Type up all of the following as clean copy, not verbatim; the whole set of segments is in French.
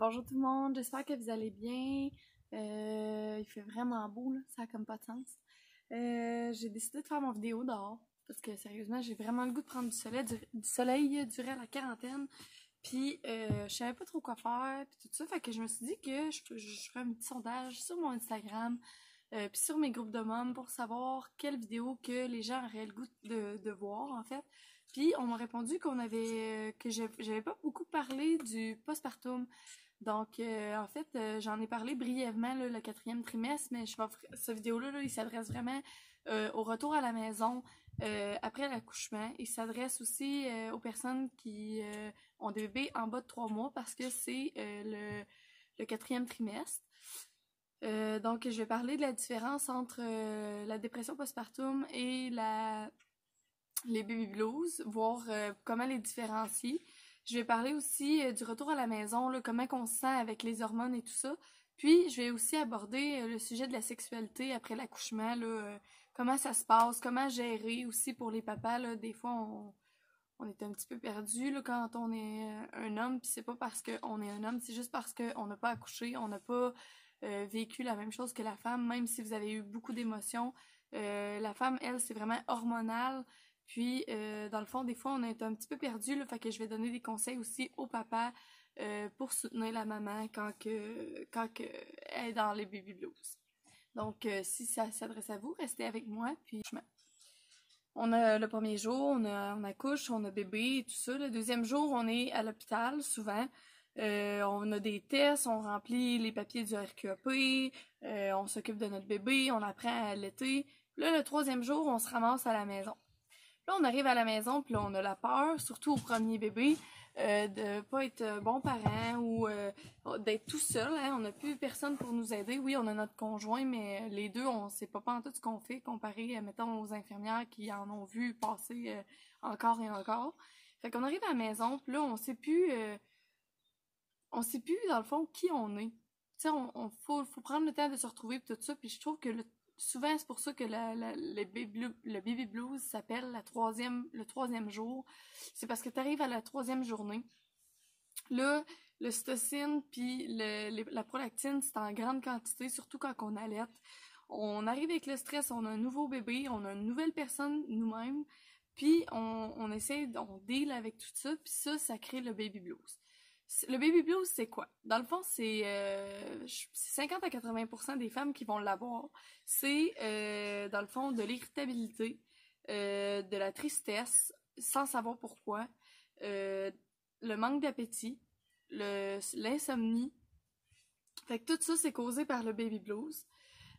Bonjour tout le monde, j'espère que vous allez bien. Il fait vraiment beau, là, ça a comme pas de sens. J'ai décidé de faire mon vidéo dehors parce que sérieusement, j'ai vraiment le goût de prendre du soleil durant la quarantaine. Puis je savais pas trop quoi faire, puis tout ça, fait que je me suis dit que je ferais un petit sondage sur mon Instagram, puis sur mes groupes de mômes pour savoir quelle vidéo que les gens auraient le goût de voir en fait. Puis on m'a répondu que j'avais pas beaucoup parlé du postpartum. Donc, en fait, j'en ai parlé brièvement là, le 4e trimestre, mais cette vidéo-là, il s'adresse vraiment au retour à la maison après l'accouchement. Il s'adresse aussi aux personnes qui ont des bébés en bas de 3 mois parce que c'est le 4e trimestre. Donc, je vais parler de la différence entre la dépression postpartum et les baby blues, voir comment les différencier. Je vais parler aussi du retour à la maison, là, comment on se sent avec les hormones et tout ça. Puis, je vais aussi aborder le sujet de la sexualité après l'accouchement, là, comment ça se passe, comment gérer aussi pour les papas. Là, des fois, on est un petit peu perdu là, quand on est un homme, puis c'est pas parce qu'on est un homme, c'est juste parce qu'on n'a pas accouché, on n'a pas vécu la même chose que la femme, même si vous avez eu beaucoup d'émotions. La femme, elle, c'est vraiment hormonal. Puis, dans le fond, des fois, on est un petit peu perdu, là, fait que je vais donner des conseils aussi au papa pour soutenir la maman quand elle est dans les baby blues. Donc, si ça s'adresse à vous, restez avec moi. Puis, on a le premier jour, on accouche, on a bébé et tout ça. Le deuxième jour, on est à l'hôpital, souvent. On a des tests, on remplit les papiers du RQAP, on s'occupe de notre bébé, on apprend à allaiter. Là, le troisième jour, on se ramasse à la maison. Là, on arrive à la maison, puis là, on a la peur, surtout au premier bébé, de pas être bon parent ou d'être tout seul. Hein? On n'a plus personne pour nous aider. Oui, on a notre conjoint, mais les deux, on sait pas en tout ce qu'on fait comparé, mettons, aux infirmières qui en ont vu passer encore et encore. Fait qu'on arrive à la maison, puis là, on sait plus, dans le fond, qui on est. Tu sais, faut prendre le temps de se retrouver, puis tout ça, puis je trouve que souvent, c'est pour ça que le baby blues s'appelle le troisième jour. C'est parce que tu arrives à la troisième journée. Là, le cytocine puis la prolactine, c'est en grande quantité, surtout quand on allaite. On arrive avec le stress, on a un nouveau bébé, on a une nouvelle personne nous-mêmes, puis on deal avec tout ça, puis ça crée le baby blues. Le baby blues, c'est quoi? Dans le fond, c'est 50 à 80% des femmes qui vont l'avoir. C'est, dans le fond, de l'irritabilité, de la tristesse, sans savoir pourquoi, le manque d'appétit, l'insomnie. Fait que tout ça, c'est causé par le baby blues.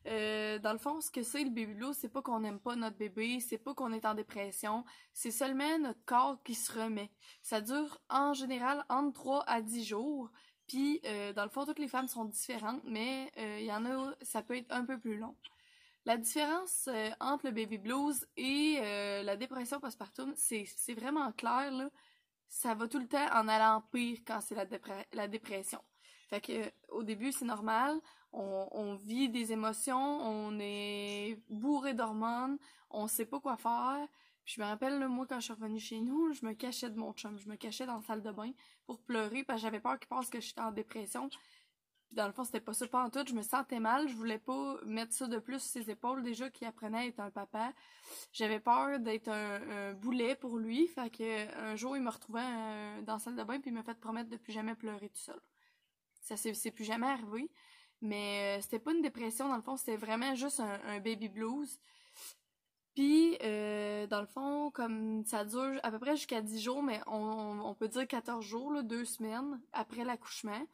Dans le fond, ce que c'est le baby blues, c'est pas qu'on n'aime pas notre bébé, c'est pas qu'on est en dépression, c'est seulement notre corps qui se remet. Ça dure en général entre 3 à 10 jours, puis dans le fond, toutes les femmes sont différentes, mais il y en a, ça peut être un peu plus long. La différence entre le baby blues et la dépression postpartum, c'est vraiment clair, là. Ça va tout le temps en allant pire quand c'est la dépression. Fait que au début, c'est normal, on vit des émotions, on est bourré d'hormones, on sait pas quoi faire. Puis je me rappelle, là, moi, quand je suis revenue chez nous, je me cachais de mon chum, je me cachais dans la salle de bain pour pleurer parce que j'avais peur qu'il pense que j'étais en dépression. Puis dans le fond, c'était pas ça pas en tout, je me sentais mal, je voulais pas mettre ça de plus sur ses épaules, déjà qu'il apprenait à être un papa. J'avais peur d'être un boulet pour lui, fait que un jour, il me retrouvait dans la salle de bain puis il m'a fait promettre de plus jamais pleurer tout seul. Ça c'est plus jamais arrivé, mais c'était pas une dépression, dans le fond, c'était vraiment juste un baby blues. Puis, dans le fond, comme ça dure à peu près jusqu'à 10 jours, mais on peut dire 14 jours, là, 2 semaines après l'accouchement.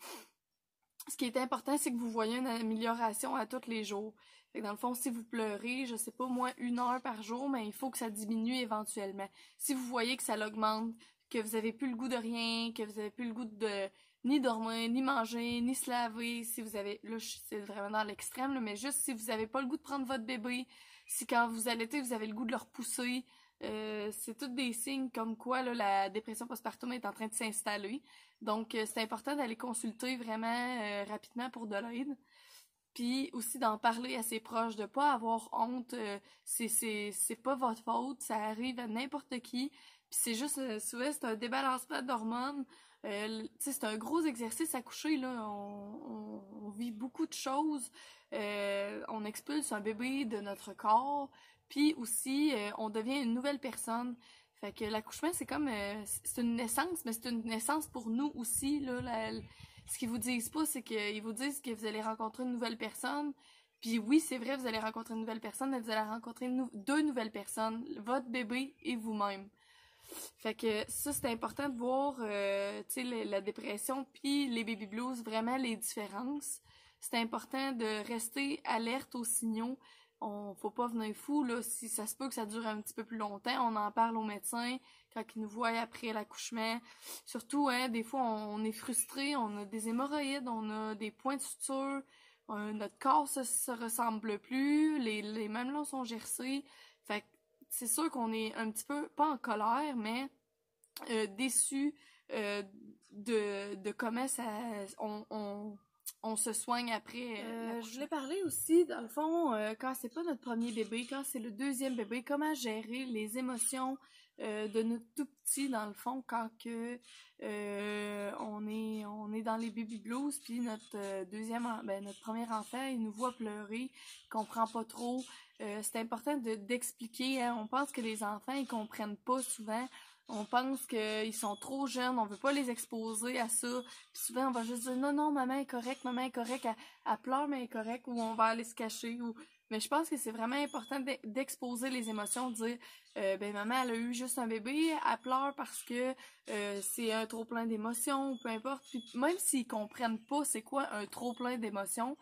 Ce qui est important, c'est que vous voyez une amélioration à tous les jours. Fait que dans le fond, si vous pleurez, je sais pas, moins 1 heure par jour, mais il faut que ça diminue éventuellement. Si vous voyez que ça l'augmente, que vous avez plus le goût de rien, que vous avez plus le goût de ni dormir, ni manger, ni se laver, si vous avez, là, c'est vraiment dans l'extrême, là, mais juste si vous avez pas le goût de prendre votre bébé, si quand vous allaitez, vous avez le goût de le repousser, c'est tous des signes comme quoi là, la dépression postpartum est en train de s'installer. Donc, c'est important d'aller consulter vraiment rapidement pour de l'aide. Puis aussi d'en parler à ses proches, de pas avoir honte. C'est pas votre faute, ça arrive à n'importe qui. Puis c'est juste, souvent, c'est un débalancement d'hormones. C'est un gros exercice à coucher, là. On vit beaucoup de choses. On expulse un bébé de notre corps. Puis aussi, on devient une nouvelle personne. Fait que l'accouchement, c'est comme... c'est une naissance, mais c'est une naissance pour nous aussi, là. Ce qu'ils vous disent pas, c'est qu'ils vous disent que vous allez rencontrer une nouvelle personne. Puis oui, c'est vrai, vous allez rencontrer une nouvelle personne, mais vous allez rencontrer deux nouvelles personnes, votre bébé et vous-même. Fait que ça, c'est important de voir, tu sais, la dépression puis les baby blues, vraiment les différences. C'est important de rester alerte aux signaux. Faut pas venir fou, là. Si ça se peut que ça dure un petit peu plus longtemps, on en parle aux médecins quand ils nous voient après l'accouchement. Surtout, hein, des fois, on est frustré, on a des hémorroïdes, on a des points de suture, notre corps se ressemble plus, les mamelons sont gercés. Fait que c'est sûr qu'on est un petit peu, pas en colère, mais déçu de comment on se soigne après. Je voulais parler aussi, dans le fond, quand c'est pas notre premier bébé, quand c'est le deuxième bébé, comment gérer les émotions de notre tout petit, dans le fond, quand que on est dans les baby blues, puis notre notre premier enfant, il nous voit pleurer, il comprend pas trop. C'est important d'expliquer, hein. On pense que les enfants, ils comprennent pas souvent. On pense qu'ils sont trop jeunes, on veut pas les exposer à ça. Puis souvent, on va juste dire non, maman est correcte, elle pleure, mais elle est correcte, ou on va aller se cacher. Mais je pense que c'est vraiment important d'exposer les émotions, de dire maman, elle a eu juste un bébé, elle pleure parce que c'est un trop plein d'émotions, ou peu importe. Puis même s'ils comprennent pas c'est quoi un trop plein d'émotions,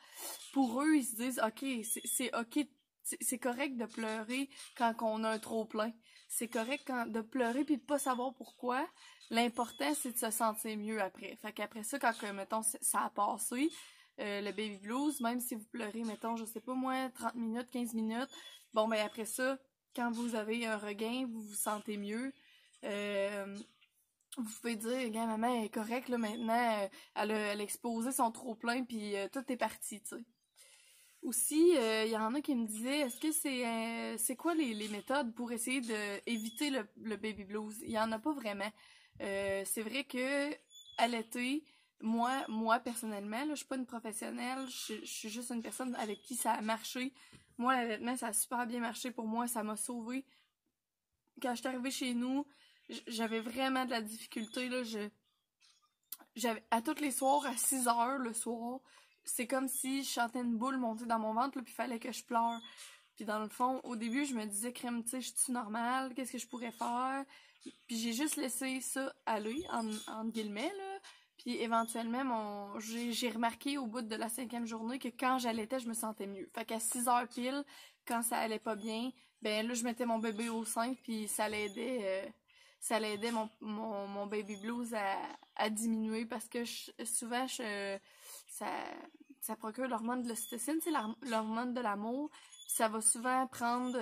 pour eux, ils se disent OK, c'est OK, c'est correct de pleurer quand on a un trop plein. C'est correct de pleurer puis de pas savoir pourquoi. L'important, c'est de se sentir mieux après. Fait qu'après ça, quand, mettons, ça a passé, le baby blues, même si vous pleurez, mettons, je sais pas moi, 30 minutes, 15 minutes, bon, ben après ça, quand vous avez un regain, vous vous sentez mieux. Vous pouvez dire, regarde, maman est correcte, là, maintenant, elle a exposé son trop-plein puis tout est parti, tu sais. Aussi, il y en a qui me disaient, est-ce que c'est quoi les méthodes pour essayer d'éviter le baby blues? Il y en a pas vraiment. C'est vrai que à l'été, moi personnellement, là, je suis pas une professionnelle, je suis juste une personne avec qui ça a marché. Moi, l'allaitement, ça a super bien marché pour moi, ça m'a sauvée. Quand je suis arrivée chez nous, j'avais vraiment de la difficulté, là, j'avais à tous les soirs, à 6 heures le soir, c'est comme si je sentais une boule monter dans mon ventre, là, puis il fallait que je pleure. Puis dans le fond, au début, je me disais, crème, tu sais, je suis normale, qu'est-ce que je pourrais faire? Puis j'ai juste laissé ça aller, entre guillemets, là. Puis éventuellement, j'ai remarqué au bout de la 5e journée que quand j'allaitais, je me sentais mieux. Fait qu'à 6 heures pile, quand ça allait pas bien, ben là, je mettais mon bébé au sein, puis ça l'aidait mon baby blues à diminuer parce que souvent, ça procure l'hormone de l'ocytocine, c'est l'hormone de l'amour. Ça va souvent prendre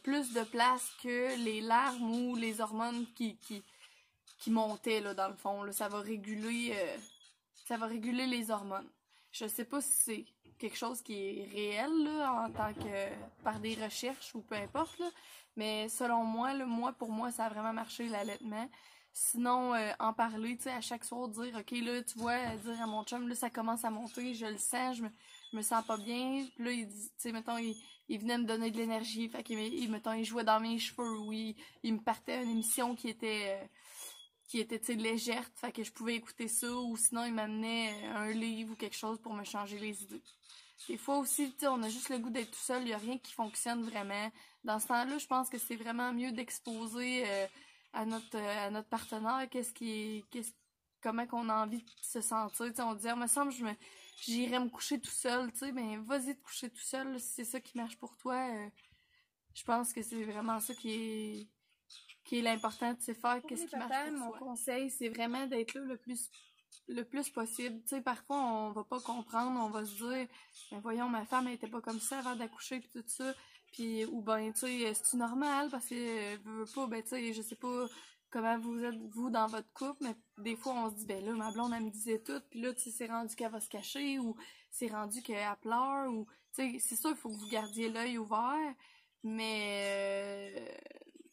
plus de place que les larmes ou les hormones qui montaient, là, dans le fond. Là. Ça va réguler les hormones. Je sais pas si c'est quelque chose qui est réel, là, en tant que par des recherches ou peu importe, là. Mais selon moi, là, pour moi, ça a vraiment marché l'allaitement. Sinon, en parler, tu sais, à chaque soir, dire, OK, là, tu vois, dire à mon chum, là, ça commence à monter, je le sens, je me sens pas bien. Puis là, il dit, tu sais, mettons, il venait me donner de l'énergie. Fait qu'il, mettons, il jouait dans mes cheveux ou il me partait une émission qui était, tu sais, légère. Fait que je pouvais écouter ça ou sinon, il m'amenait un livre ou quelque chose pour me changer les idées. Des fois aussi, tu sais, on a juste le goût d'être tout seul, il y a rien qui fonctionne vraiment. Dans ce temps-là, je pense que c'est vraiment mieux d'exposer à notre partenaire comment qu'on a envie de se sentir. Tu sais, on dit, me semble j'irais me coucher tout seul, tu sais, ben vas-y te coucher tout seul, là, si c'est ça qui marche pour toi. Je pense que c'est vraiment ça qui est l'important, de faire qu'est-ce qui marche pour mon conseil, c'est vraiment d'être là le plus possible. Tu sais, parfois, on va pas comprendre, on va se dire, ben voyons, ma femme, elle était pas comme ça avant d'accoucher, puis tout ça. Puis, ou ben, tu sais, c'est normal, parce que, veut pas, ben, tu sais, je sais pas comment vous êtes, vous, dans votre couple, mais des fois, on se dit, ben là, ma blonde, elle me disait tout, puis là, tu sais, c'est rendu qu'elle va se cacher, ou c'est rendu qu'elle pleure, ou, tu sais, c'est sûr, il faut que vous gardiez l'œil ouvert, mais,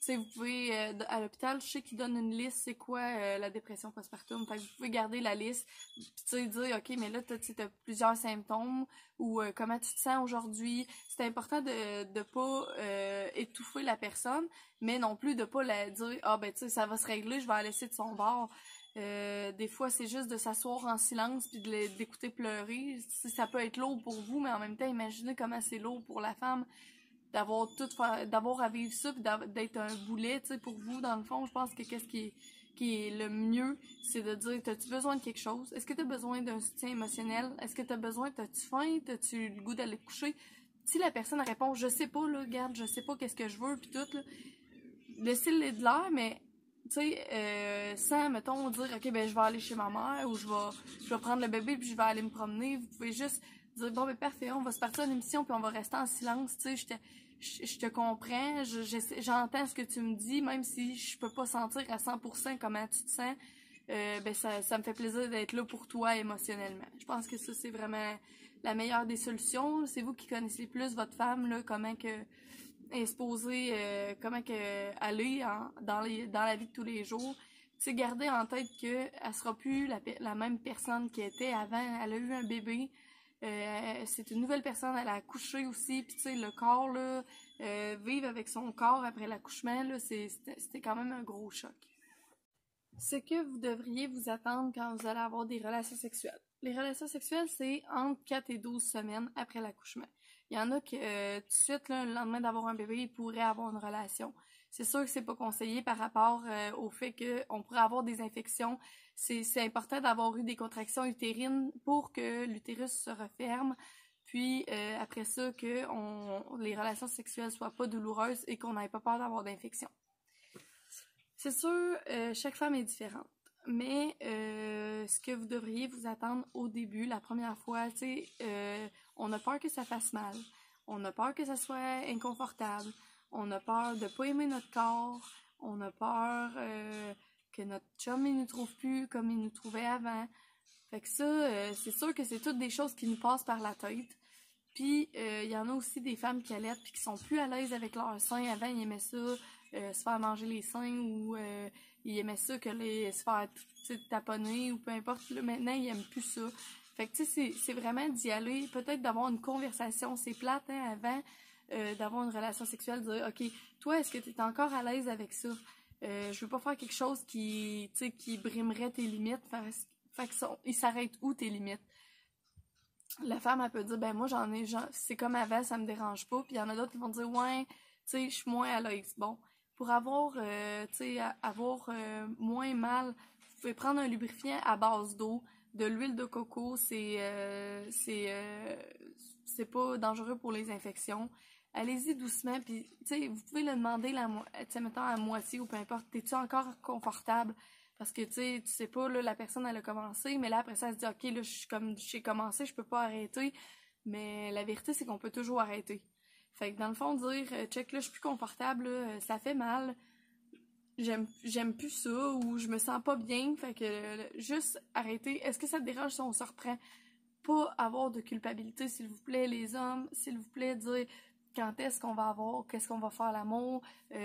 sais, vous pouvez, à l'hôpital, je sais qu'ils donnent une liste, c'est quoi la dépression postpartum. Fait que vous pouvez garder la liste, puis tu sais, dire, OK, mais là, t'as plusieurs symptômes, ou comment tu te sens aujourd'hui. C'est important de pas étouffer la personne, mais non plus de pas la dire, ah ben tu sais, ça va se régler, je vais la laisser de son bord. Des fois, c'est juste de s'asseoir en silence puis d'écouter pleurer. Ça peut être lourd pour vous, mais en même temps, imaginez comment c'est lourd pour la femme d'avoir à vivre ça puis d'être un boulet, tu sais, pour vous, dans le fond. Je pense que qu'est-ce qui est le mieux, c'est de dire, t'as-tu besoin de quelque chose? Est-ce que t'as besoin d'un soutien émotionnel? Est-ce que t'as-tu faim? T'as-tu le goût d'aller te coucher? Si la personne répond, je sais pas, là, regarde, je sais pas qu'est-ce que je veux, puis tout, là, laissez-le de l'air, mais tu sais, sans, mettons, dire, OK, ben, je vais aller chez ma mère, ou je vais prendre le bébé, puis je vais aller me promener. Vous pouvez juste dire, bon, ben, parfait, on va se partir à une émission, puis on va rester en silence, tu sais, je te comprends, j'entends ce que tu me dis, même si je peux pas sentir à 100% comment tu te sens, ben, ça me fait plaisir d'être là pour toi émotionnellement. Je pense que ça, c'est vraiment la meilleure des solutions. C'est vous qui connaissez plus votre femme, là, comment que exposer comment que aller dans la vie de tous les jours. Tu sais, garder en tête que elle sera plus la même personne qu'elle était avant. Elle a eu un bébé. C'est une nouvelle personne, elle a accouché aussi, puis tu sais, le corps, là, vivre avec son corps après l'accouchement, là, c'était quand même un gros choc. Ce que vous devriez vous attendre quand vous allez avoir des relations sexuelles. Les relations sexuelles, c'est entre 4 et 12 semaines après l'accouchement. Il y en a qui, tout de suite, là, le lendemain d'avoir un bébé, ils pourraient avoir une relation. C'est sûr que c'est pas conseillé par rapport au fait qu'on pourrait avoir des infections. C'est important d'avoir eu des contractions utérines pour que l'utérus se referme. Puis après ça, que les relations sexuelles soient pas douloureuses et qu'on n'ait pas peur d'avoir d'infections. C'est sûr, chaque femme est différente. Mais ce que vous devriez vous attendre au début, la première fois, tu sais, on a peur que ça fasse mal. On a peur que ça soit inconfortable. On a peur de pas aimer notre corps. On a peur que notre chum il nous trouve plus comme il nous trouvait avant. Fait que ça, c'est sûr que c'est toutes des choses qui nous passent par la tête. Puis, il y en a aussi des femmes qui allaitent puis qui sont plus à l'aise avec leurs seins. Avant, ils aimaient ça, se faire manger les seins ou ils aimaient ça que se faire taponner ou peu importe. Là, maintenant, ils aiment plus ça. Fait que, tu sais, c'est vraiment d'y aller, peut-être d'avoir une conversation. C'est plate, hein, avant d'avoir une relation sexuelle, de dire, OK, toi, est-ce que tu es encore à l'aise avec ça? Je veux pas faire quelque chose qui brimerait tes limites. Fait que il s'arrête où tes limites? La femme, elle peut dire, ben moi, c'est comme avant, ça me dérange pas. Puis il y en a d'autres qui vont dire, ouais, tu sais, je suis moins à l'aise. Bon, pour avoir, moins mal, vous pouvez prendre un lubrifiant à base d'eau, de l'huile de coco, c'est pas dangereux pour les infections. Allez-y doucement, puis, tu sais, vous pouvez le demander, mettons, à moitié ou peu importe, t'es-tu encore confortable? Parce que, tu sais pas, là, la personne, elle a commencé, mais là, après ça, elle se dit, OK, là, j'ai commencé, je peux pas arrêter. Mais la vérité, c'est qu'on peut toujours arrêter. Fait que, dans le fond, dire, check, là, je suis plus confortable, là, ça fait mal, j'aime plus ça, ou je me sens pas bien, fait que, juste arrêter. Est-ce que ça te dérange si on se reprend? Pas avoir de culpabilité, s'il vous plaît, les hommes, s'il vous plaît, dire quand est-ce qu'on va avoir, qu'est-ce qu'on va faire l'amour, tu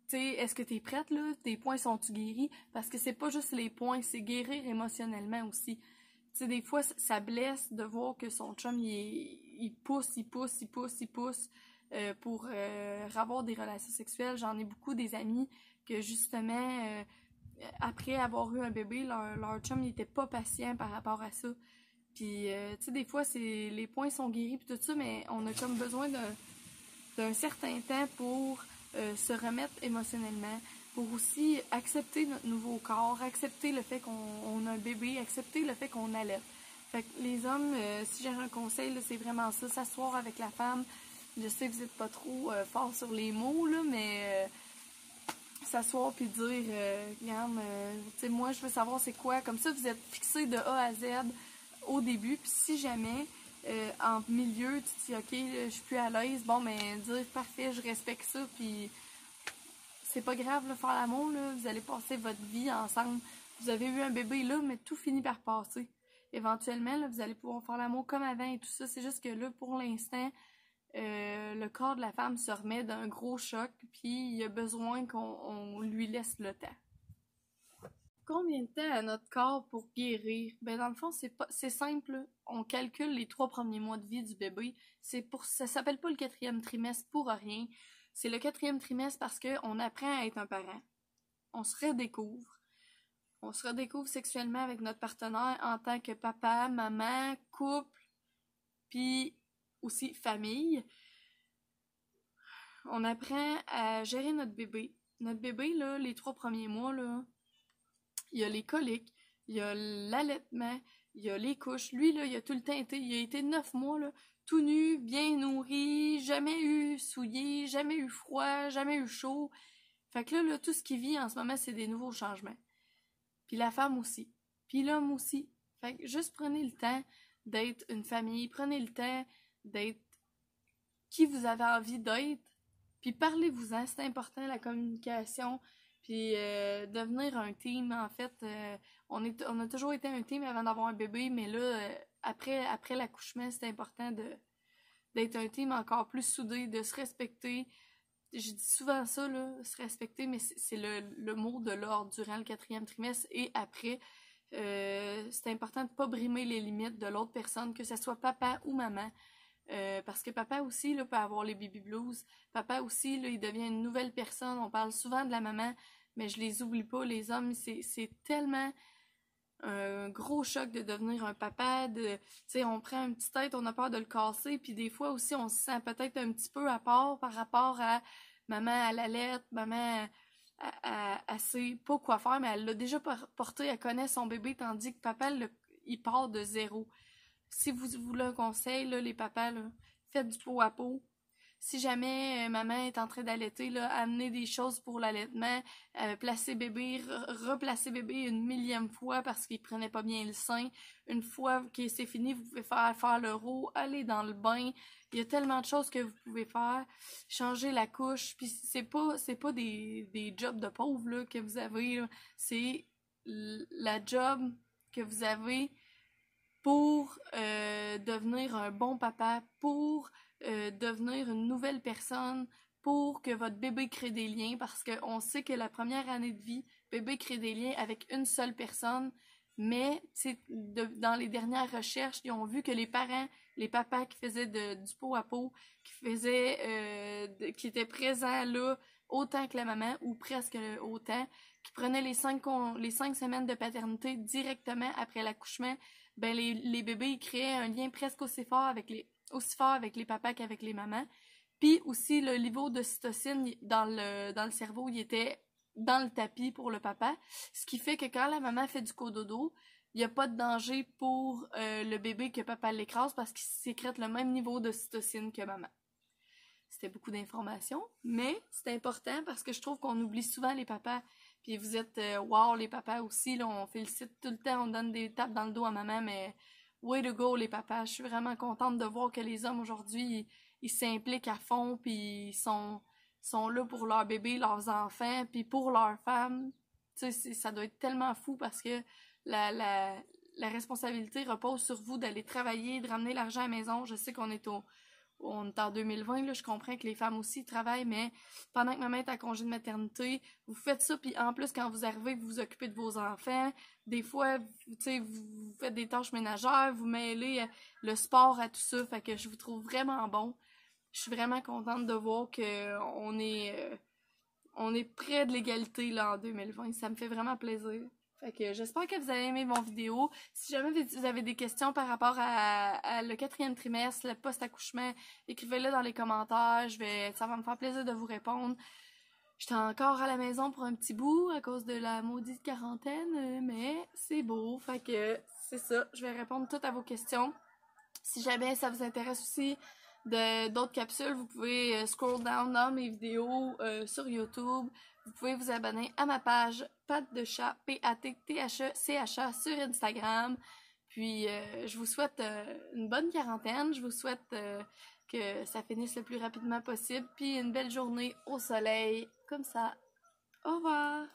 sais, est-ce que t'es prête, là, tes points sont-tu guéris, parce que c'est pas juste les points, c'est guérir émotionnellement aussi. Tu sais, des fois, ça blesse de voir que son chum, il pousse pour avoir des relations sexuelles. J'en ai beaucoup des amis que, justement, après avoir eu un bébé, leur chum, il était pas patient par rapport à ça. Puis, tu sais, des fois, les points sont guéris puis tout ça, mais on a comme besoin d'un certain temps pour se remettre émotionnellement, pour aussi accepter notre nouveau corps, accepter le fait qu'on a un bébé, accepter le fait qu'on allait. Fait que les hommes, si j'ai un conseil, là, c'est vraiment ça, s'asseoir avec la femme. Je sais que vous n'êtes pas trop fort sur les mots, là, mais s'asseoir puis dire, regarde, tu sais, moi, je veux savoir c'est quoi. Comme ça, vous êtes fixé de A à Z au début, puis si jamais en milieu, tu te dis, OK, je suis plus à l'aise, bon, mais dire, parfait, je respecte ça, puis c'est pas grave, là, faire l'amour, là, vous allez passer votre vie ensemble. Vous avez eu un bébé, là, mais tout finit par passer. Éventuellement, là, vous allez pouvoir faire l'amour comme avant et tout ça. C'est juste que là, pour l'instant, le corps de la femme se remet d'un gros choc, puis il y a besoin qu'on lui laisse le temps. Combien de temps a notre corps pour guérir? Ben dans le fond, c'est simple. On calcule les 3 premiers mois de vie du bébé. Ça s'appelle pas le 4e trimestre pour rien. C'est le 4e trimestre parce qu'on apprend à être un parent. On se redécouvre. On se redécouvre sexuellement avec notre partenaire en tant que papa, maman, couple, puis aussi famille. On apprend à gérer notre bébé. Notre bébé, là, les 3 premiers mois, là, il y a les coliques, il y a l'allaitement, il y a les couches. Lui, là, il a tout le temps il a été 9 mois, là, tout nu, bien nourri, jamais eu souillé, jamais eu froid, jamais eu chaud. Fait que là, tout ce qu'il vit en ce moment, c'est des nouveaux changements. Puis la femme aussi. Puis l'homme aussi. Fait que juste prenez le temps d'être une famille, prenez le temps d'être qui vous avez envie d'être, puis parlez-vous-en, c'est important la communication, puis devenir un team, en fait, on a toujours été un team avant d'avoir un bébé, mais là, après l'accouchement, c'est important d'être un team encore plus soudé, de se respecter. Je dis souvent ça, là, se respecter, mais c'est le mot de l'ordre durant le 4e trimestre et après. C'est important de pas brimer les limites de l'autre personne, que ce soit papa ou maman. Parce que papa aussi là, peut avoir les baby blues. Papa aussi, là, il devient une nouvelle personne. On parle souvent de la maman, mais je les oublie pas. Les hommes, c'est tellement un gros choc de devenir un papa. Tu sais, on prend un petit tête, on a peur de le casser. Puis des fois aussi, on se sent peut-être un petit peu à part par rapport à maman à la lettre, maman elle sait pas quoi faire, mais elle l'a déjà porté, elle connaît son bébé, tandis que papa, il part de zéro. Si vous voulez un conseil, là, les papas, là, faites du pot à pot. Si jamais maman est en train d'allaiter, là, amenez des choses pour l'allaitement, placer bébé, replacer bébé une 1000e fois parce qu'il prenait pas bien le sein. Une fois que c'est fini, vous pouvez faire l'euro, aller dans le bain. Il y a tellement de choses que vous pouvez faire. Changer la couche. Puis c'est pas des jobs de pauvres là, que vous avez. Là. C'est la job que vous avez pour devenir un bon papa, pour devenir une nouvelle personne, pour que votre bébé crée des liens, parce qu'on sait que la première année de vie, bébé crée des liens avec une seule personne, mais dans les dernières recherches, ils ont vu que les parents, les papas qui faisaient du pot à pot, qui étaient présents là autant que la maman, ou presque autant, qui prenaient les 5 semaines de paternité directement après l'accouchement, ben les bébés ils créaient un lien presque aussi fort avec les papas qu'avec les mamans. Puis aussi le niveau de cytocine dans le cerveau, il était dans le tapis pour le papa, ce qui fait que quand la maman fait du cododo, il n'y a pas de danger pour le bébé que papa l'écrase parce qu'il sécrète le même niveau de cytocine que maman. C'était beaucoup d'informations, mais c'est important parce que je trouve qu'on oublie souvent les papas. Puis vous êtes wow les papas aussi, là, on félicite tout le temps, on donne des tapes dans le dos à maman, mais way to go les papas. Je suis vraiment contente de voir que les hommes aujourd'hui, ils s'impliquent à fond, puis ils sont là pour leurs bébés, leurs enfants, puis pour leurs femmes. Tu sais, ça doit être tellement fou parce que la responsabilité repose sur vous d'aller travailler, de ramener l'argent à la maison. Je sais qu'on est en 2020, là, je comprends que les femmes aussi travaillent, mais pendant que maman est à congé de maternité, vous faites ça, puis en plus, quand vous arrivez, vous vous occupez de vos enfants. Des fois, vous faites des tâches ménagères, vous mêlez le sport à tout ça, fait que je vous trouve vraiment bon. Je suis vraiment contente de voir qu'on est près de l'égalité là en 2020. Ça me fait vraiment plaisir. Fait que j'espère que vous avez aimé mon vidéo. Si jamais vous avez des questions par rapport à le 4e trimestre, le post-accouchement, écrivez-le dans les commentaires. Ça va me faire plaisir de vous répondre. J'étais encore à la maison pour un petit bout à cause de la maudite quarantaine, mais c'est beau. Fait que c'est ça. Je vais répondre toutes à vos questions. Si jamais ça vous intéresse aussi d'autres capsules, vous pouvez scroll down dans mes vidéos sur YouTube. Vous pouvez vous abonner à ma page Patte de chat, PATTHECHA sur Instagram. Puis je vous souhaite une bonne quarantaine. Je vous souhaite que ça finisse le plus rapidement possible. Puis une belle journée au soleil, comme ça. Au revoir!